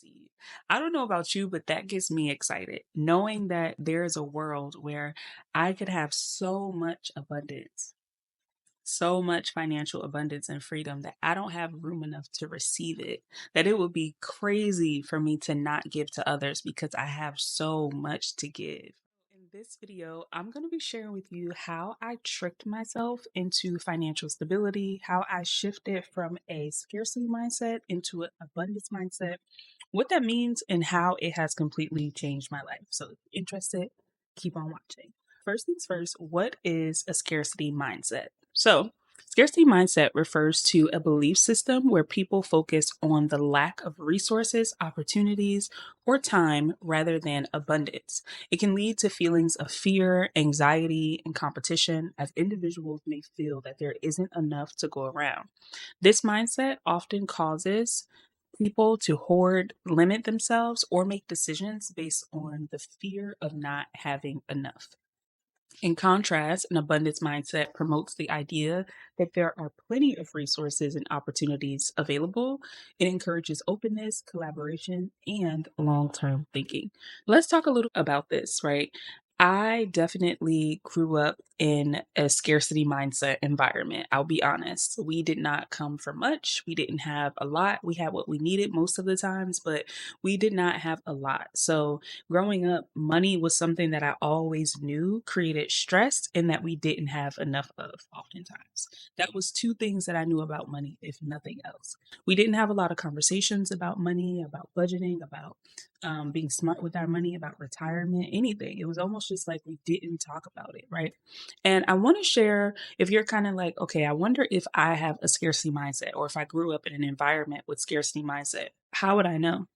receive. I don't know about you, but that gets me excited. Knowing that there is a world where I could have so much abundance, so much financial abundance and freedom that I don't have room enough to receive it, that it would be crazy for me to not give to others because I have so much to give. In this video, I'm going to be sharing with you how I tricked myself into financial stability, how I shifted from a scarcity mindset into an abundance mindset, what that means, and how it has completely changed my life. So, if you're interested, keep on watching. First things first, what is a scarcity mindset? So, scarcity mindset refers to a belief system where people focus on the lack of resources, opportunities, or time rather than abundance. It can lead to feelings of fear, anxiety, and competition as individuals may feel that there isn't enough to go around. This mindset often causes people to hoard, limit themselves, or make decisions based on the fear of not having enough. In contrast, an abundance mindset promotes the idea that there are plenty of resources and opportunities available. It encourages openness, collaboration, and long term thinking. Let's talk a little about this, right? I definitely grew up in a scarcity mindset environment. I'll be honest. We did not come from much. We didn't have a lot. We had what we needed most of the times, but we did not have a lot. So, growing up, money was something that I always knew created stress and that we didn't have enough of oftentimes. That was two things that I knew about money, if nothing else. We didn't have a lot of conversations about money, about budgeting, about being smart with our money, about retirement, anything. It was almost just like we didn't talk about it, right? And I want to share if you're kind of like, okay, I wonder if I have a scarcity mindset or if I grew up in an environment with scarcity mindset. How would I know?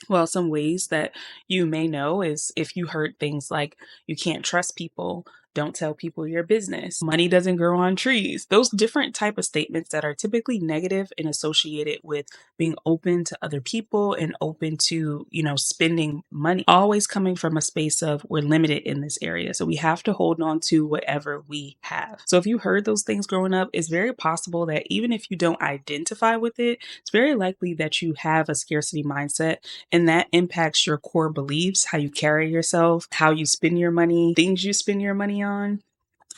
Well, some ways that you may know is if you heard things like you can't trust people, don't tell people your business, money doesn't grow on trees. Those different type of statements that are typically negative and associated with being open to other people and open to, spending money, always coming from a space of we're limited in this area. So we have to hold on to whatever we have. So if you heard those things growing up, it's very possible that even if you don't identify with it, it's very likely that you have a scarcity mindset and that impacts your core beliefs, how you carry yourself, how you spend your money, things you spend your money on.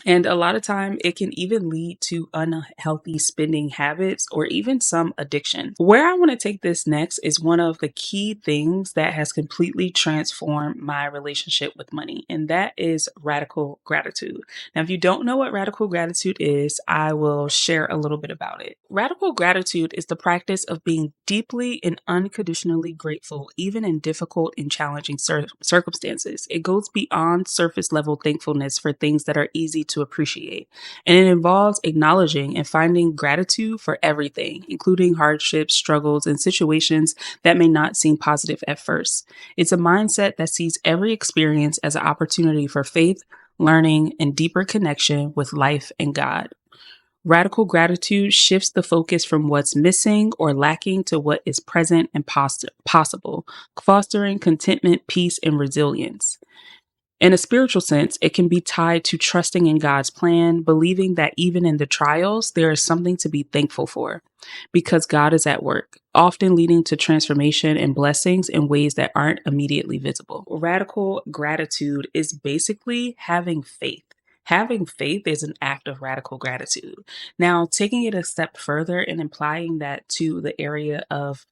And a lot of time it can even lead to unhealthy spending habits or even some addiction. Where I want to take this next is one of the key things that has completely transformed my relationship with money, and that is radical gratitude. Now, if you don't know what radical gratitude is, I will share a little bit about it. Radical gratitude is the practice of being deeply and unconditionally grateful, even in difficult and challenging circumstances. It goes beyond surface level thankfulness for things that are easy to appreciate. And it involves acknowledging and finding gratitude for everything, including hardships, struggles, and situations that may not seem positive at first. It's a mindset that sees every experience as an opportunity for faith, learning, and deeper connection with life and God. Radical gratitude shifts the focus from what's missing or lacking to what is present and possible, fostering contentment, peace, and resilience. In a spiritual sense, it can be tied to trusting in God's plan, believing that even in the trials, there is something to be thankful for because God is at work, often leading to transformation and blessings in ways that aren't immediately visible. Radical gratitude is basically having faith. Having faith is an act of radical gratitude. Now, taking it a step further and applying that to the area of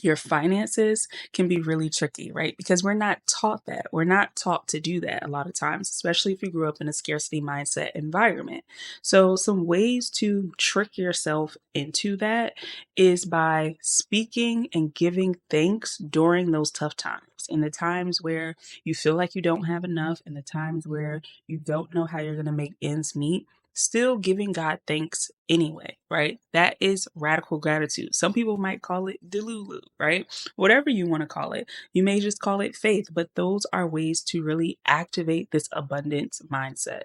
your finances can be really tricky, right? Because we're not taught that. We're not taught to do that a lot of times, especially if you grew up in a scarcity mindset environment. So, some ways to trick yourself into that is by speaking and giving thanks during those tough times. In the times where you feel like you don't have enough, in the times where you don't know how you're going to make ends meet, still giving God thanks anyway, right? That is radical gratitude. Some people might call it delulu, right? Whatever you want to call it. You may just call it faith, but those are ways to really activate this abundance mindset.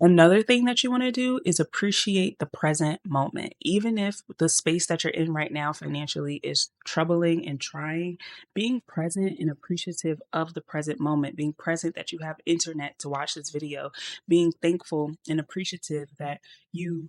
Another thing that you want to do is appreciate the present moment. Even if the space that you're in right now financially is troubling and trying, being present and appreciative of the present moment, being present that you have internet to watch this video, being thankful and appreciative that you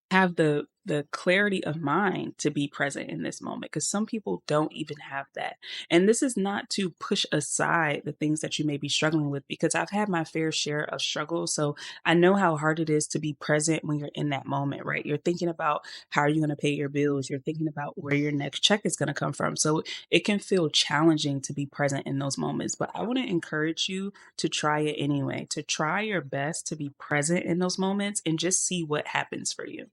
have the the clarity of mind to be present in this moment, because some people don't even have that. And this is not to push aside the things that you may be struggling with, because I've had my fair share of struggles. So I know how hard it is to be present when you're in that moment, right? You're thinking about how are you going to pay your bills? You're thinking about where your next check is going to come from. So it can feel challenging to be present in those moments. But I want to encourage you to try it anyway, to try your best to be present in those moments and just see what happens for you.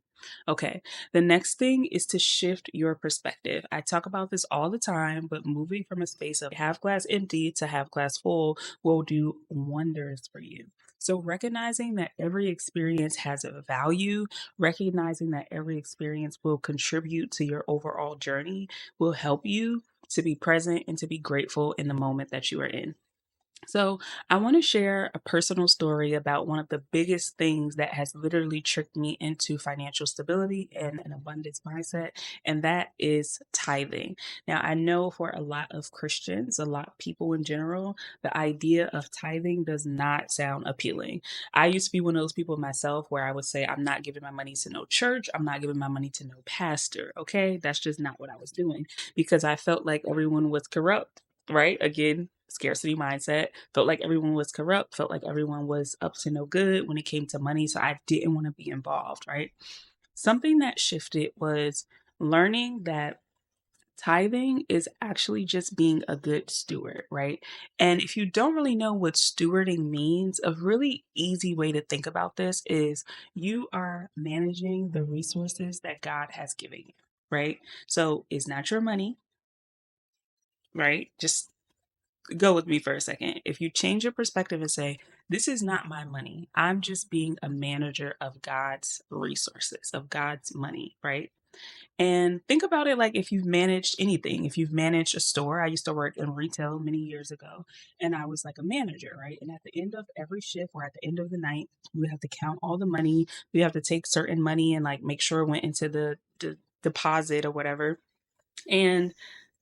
Okay. The next thing is to shift your perspective. I talk about this all the time, but moving from a space of half glass empty to half glass full will do wonders for you. So, recognizing that every experience has a value, recognizing that every experience will contribute to your overall journey, will help you to be present and to be grateful in the moment that you are in. So, I want to share a personal story about one of the biggest things that has literally tricked me into financial stability and an abundance mindset, and that is tithing. Now, I know for a lot of Christians, a lot of people in general, the idea of tithing does not sound appealing. I used to be one of those people myself where I would say, I'm not giving my money to no church, I'm not giving my money to no pastor. Okay, that's just not what I was doing because I felt like everyone was corrupt, right? Again, scarcity mindset, felt like everyone was corrupt, felt like everyone was up to no good when it came to money. So I didn't want to be involved, right? Something that shifted was learning that tithing is actually just being a good steward, right? And if you don't really know what stewarding means, a really easy way to think about this is you are managing the resources that God has given you, right? So it's not your money, right? Just go with me for a second. If you change your perspective and say, this is not my money, I'm just being a manager of God's resources, of God's money, right? And think about it like if you've managed anything, if you've managed a store. I used to work in retail many years ago, and I was like a manager, right? And at the end of every shift or at the end of the night, we would have to count all the money. We have to take certain money and like make sure it went into the deposit or whatever. And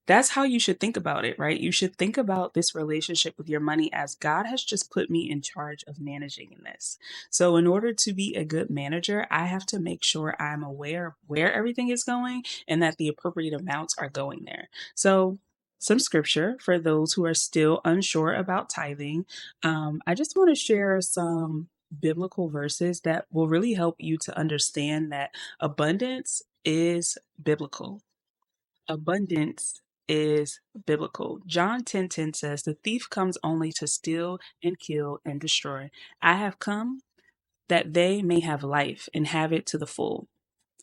that's how you should think about it, right? You should think about this relationship with your money as God has just put me in charge of managing in this. So, in order to be a good manager, I have to make sure I'm aware of where everything is going and that the appropriate amounts are going there. So, some scripture for those who are still unsure about tithing. I just want to share some biblical verses that will really help you to understand that abundance is biblical. Abundance is biblical. John 10:10 says, "The thief comes only to steal and kill and destroy. I have come that they may have life and have it to the full."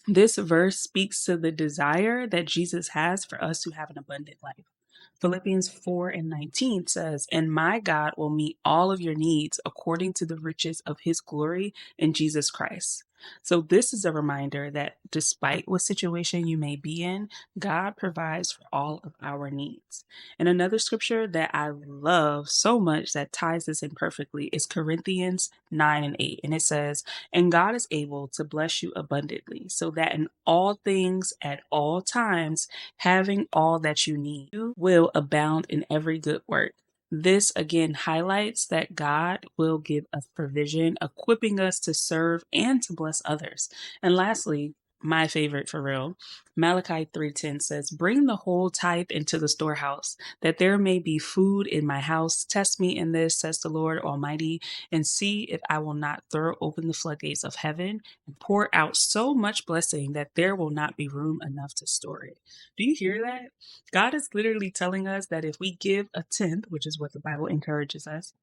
This verse speaks to the desire that Jesus has for us to have an abundant life. Philippians 4 and 19 says, "And my God will meet all of your needs according to the riches of his glory in Jesus Christ." So, this is a reminder that despite what situation you may be in, God provides for all of our needs. And another scripture that I love so much that ties this in perfectly is Corinthians 9 and 8. And it says, "And God is able to bless you abundantly, so that in all things at all times, having all that you need, you will abound in every good work." This again highlights that God will give us provision, equipping us to serve and to bless others. And lastly, my favorite for real, Malachi 3:10 says, "Bring the whole tithe into the storehouse, that there may be food in my house. Test me in this," says the Lord Almighty, "and see if I will not throw open the floodgates of heaven and pour out so much blessing that there will not be room enough to store it." Do you hear that? God is literally telling us that if we give a tenth, which is what the Bible encourages us,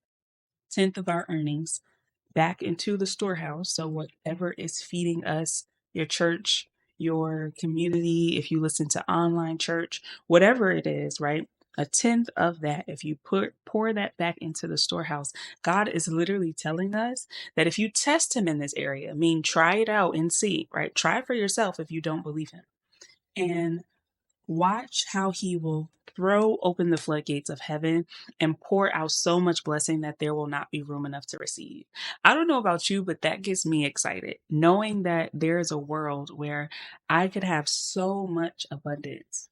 tenth of our earnings back into the storehouse. So whatever is feeding us, your church, your community, if you listen to online church, whatever it is, right? A tenth of that, if you pour that back into the storehouse, God is literally telling us that if you test him in this area, I mean try it out and see, right? Try it for yourself if you don't believe him. And watch how he will throw open the floodgates of heaven and pour out so much blessing that there will not be room enough to receive. I don't know about you, but that gets me excited, knowing that there is a world where I could have so much abundance,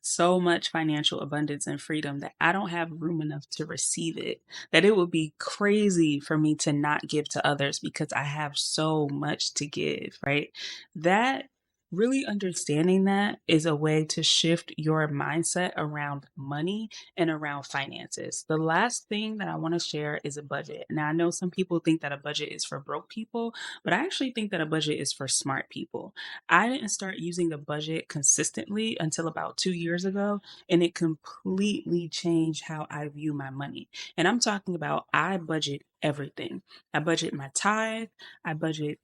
so much financial abundance and freedom that I don't have room enough to receive it, that it would be crazy for me to not give to others because I have so much to give, right? That really understanding that is a way to shift your mindset around money and around finances. The last thing that I want to share is a budget. Now, I know some people think that a budget is for broke people, but I actually think that a budget is for smart people. I didn't start using a budget consistently until about 2 years ago, and it completely changed how I view my money. And I'm talking about I budget everything. I budget my tithe, I budget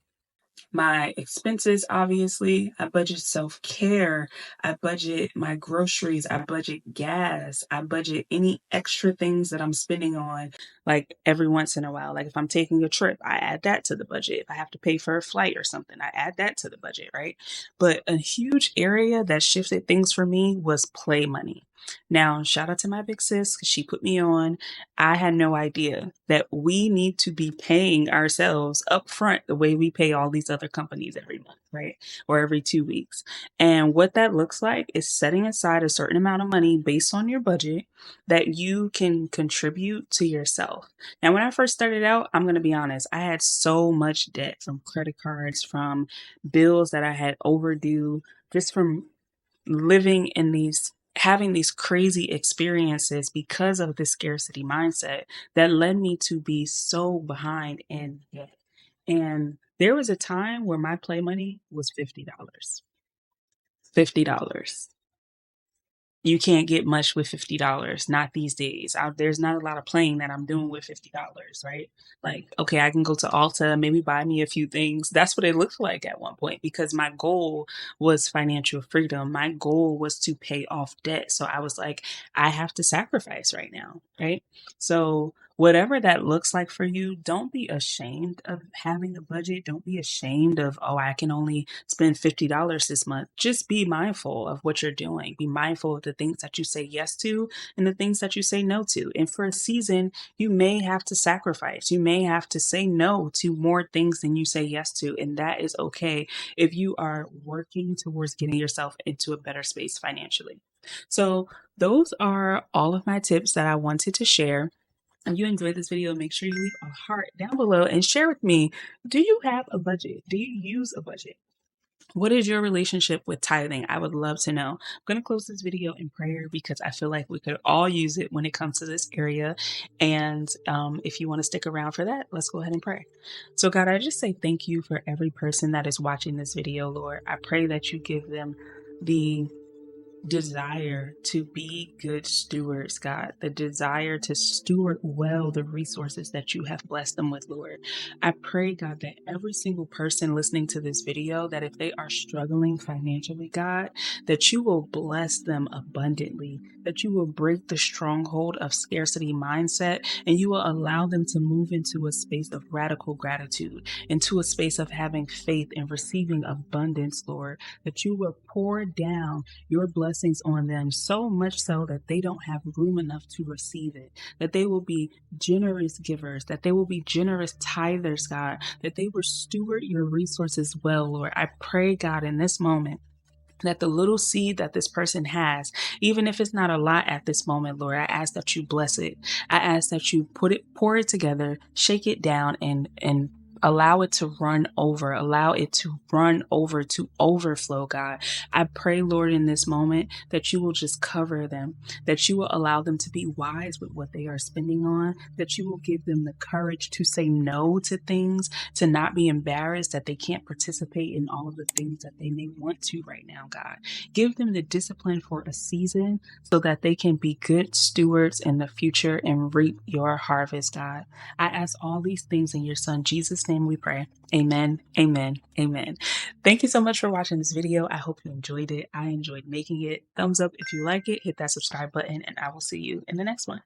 my expenses, obviously. I budget self care. I budget my groceries. I budget gas. I budget any extra things that I'm spending on, like every once in a while. Like if I'm taking a trip, I add that to the budget. If I have to pay for a flight or something, I add that to the budget, right? But a huge area that shifted things for me was play money. Now, shout out to my big sis, 'cause she put me on. I had no idea that we need to be paying ourselves up front the way we pay all these other companies every month, right? Or every 2 weeks. And what that looks like is setting aside a certain amount of money based on your budget that you can contribute to yourself. Now, when I first started out, I'm going to be honest, I had so much debt from credit cards, from bills that I had overdue, just from living in these having these crazy experiences because of the scarcity mindset that led me to be so behind in debt. And there was a time where my play money was $50. $50. You can't get much with $50, not these days. There's not a lot of playing that I'm doing with $50, right? Like, okay, I can go to Ulta, maybe buy me a few things. That's what it looked like at one point because my goal was financial freedom. My goal was to pay off debt. So I was like, I have to sacrifice right now, right? So whatever that looks like for you, don't be ashamed of having a budget. Don't be ashamed of, oh, I can only spend $50 this month. Just be mindful of what you're doing. Be mindful of the things that you say yes to and the things that you say no to. And for a season, you may have to sacrifice. You may have to say no to more things than you say yes to. And that is okay if you are working towards getting yourself into a better space financially. So, those are all of my tips that I wanted to share. If you enjoyed this video, make sure you leave a heart down below and share with me, do you have a budget? Do you use a budget? What is your relationship with tithing? I would love to know. I'm going to close this video in prayer because I feel like we could all use it when it comes to this area. And if you want to stick around for that, let's go ahead and pray. So, God, I just say thank you for every person that is watching this video, Lord. I pray that you give them the desire to be good stewards, God, the desire to steward well the resources that you have blessed them with, Lord. I pray, God, that every single person listening to this video, that if they are struggling financially, God, that you will bless them abundantly, that you will break the stronghold of scarcity mindset, and you will allow them to move into a space of radical gratitude, into a space of having faith and receiving abundance, Lord, that you will pour down your blessings on them, so much so that they don't have room enough to receive it, that they will be generous givers, that they will be generous tithers, God, that they will steward your resources well, Lord. I pray, God, in this moment, that the little seed that this person has, even if it's not a lot at this moment, Lord, I ask that you bless it. I ask that you pour it together, shake it down, and allow it to run over, to overflow, God. I pray, Lord, in this moment that you will just cover them, that you will allow them to be wise with what they are spending on, that you will give them the courage to say no to things, to not be embarrassed that they can't participate in all of the things that they may want to right now, God. Give them the discipline for a season so that they can be good stewards in the future and reap your harvest, God. I ask all these things in your son Jesus' name we pray. Amen, amen, amen. Thank you so much for watching this video. I hope you enjoyed it. I enjoyed making it. Thumbs up if you like it. Hit that subscribe button, and I will see you in the next one.